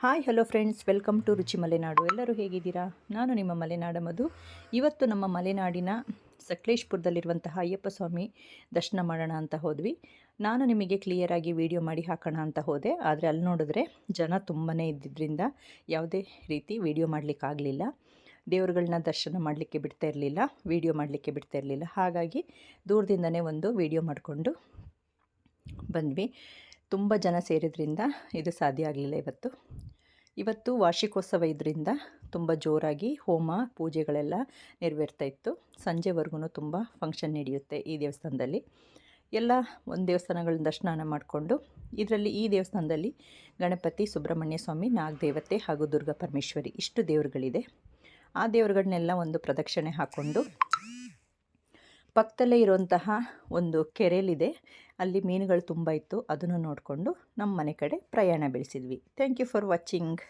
Hi hello friends, welcome to Ruchi Malenadu. ಎಲ್ಲರೂ ಹೇಗಿದ್ದೀರಾ? ನಾನು ನಿಮ್ಮ ಮಲೆನಾಡ ಮಧು. ಇವತ್ತು ನಮ್ಮ ಮಲೆನಾಡಿನ ಸಕಲೇಶ್ಪುರದಲ್ಲಿರುವಂತಹ ಅಯ್ಯಪ್ಪ ಸ್ವಾಮಿ ದರ್ಶನ ಮಾಡೋಣ ಅಂತ ಹೋದ್ವಿ. ನಾನು ನಿಮಗೆ ಕ್ಲಿಯರಾಗಿ ವಿಡಿಯೋ ಮಾಡಿ ಹಾಕೋಣ ಅಂತ ಹೋದೆ, ಆದರೆ ಅಲ್ಲಿ ನೋಡಿದ್ರೆ ಜನ ತುಂಬಾ ಇದ್ದಿದ್ದರಿಂದ ಯಾವುದೇ ರೀತಿ ವಿಡಿಯೋ ಮಾಡಲಿಕ್ಕಾಗಲಿಲ್ಲ. ದೇವರುಗಳನ್ನ ದರ್ಶನ ಮಾಡಲಿಕ್ಕೆ ಬಿಡ್ತಾ ಇರಲಿಲ್ಲ, ವಿಡಿಯೋ ಮಾಡಲಿಕ್ಕೆ ಬಿಡ್ತಾ ಇರಲಿಲ್ಲ. ಹಾಗಾಗಿ ದೂರದಿಂದನೇ ಒಂದು ವಿಡಿಯೋ ಮಾಡಿಕೊಂಡು ಬಂದ್ವಿ. ತುಂಬ ಜನ ಸೇರಿದ್ರಿಂದ ಇದು ಸಾಧ್ಯ ಆಗಲಿಲ್ಲ. ಇವತ್ತು ವಾರ್ಷಿಕೋತ್ಸವ ಇದರಿಂದ ತುಂಬ ಜೋರಾಗಿ ಹೋಮ ಪೂಜೆಗಳೆಲ್ಲ ನೆರವೇರ್ತಾ ಇತ್ತು. ಸಂಜೆವರೆಗೂ ತುಂಬ ಫಂಕ್ಷನ್ ನಡೆಯುತ್ತೆ ಈ ದೇವಸ್ಥಾನದಲ್ಲಿ. ಎಲ್ಲ ಒಂದು ದೇವಸ್ಥಾನಗಳನ್ನ ದರ್ಶನ ಮಾಡಿಕೊಂಡು, ಇದರಲ್ಲಿ ಈ ದೇವಸ್ಥಾನದಲ್ಲಿ ಗಣಪತಿ, ಸುಬ್ರಹ್ಮಣ್ಯ ಸ್ವಾಮಿ, ನಾಗದೇವತೆ ಹಾಗೂ ದುರ್ಗಾ ಪರಮೇಶ್ವರಿ ಇಷ್ಟು ದೇವರುಗಳಿದೆ. ಆ ದೇವರುಗಳನ್ನೆಲ್ಲ ಒಂದು ಪ್ರದಕ್ಷಿಣೆ ಹಾಕ್ಕೊಂಡು ಪಕ್ಕದಲ್ಲೇ ಇರುವಂತಹ ಒಂದು ಕೆರೆಯಲ್ಲಿದೆ, ಅಲ್ಲಿ ಮೀನುಗಳು ತುಂಬ ಇತ್ತು. ಅದನ್ನು ನೋಡಿಕೊಂಡು ನಮ್ಮ ಮನೆ ಕಡೆ ಪ್ರಯಾಣ ಬೆಳೆಸಿದ್ವಿ. Thank you for watching.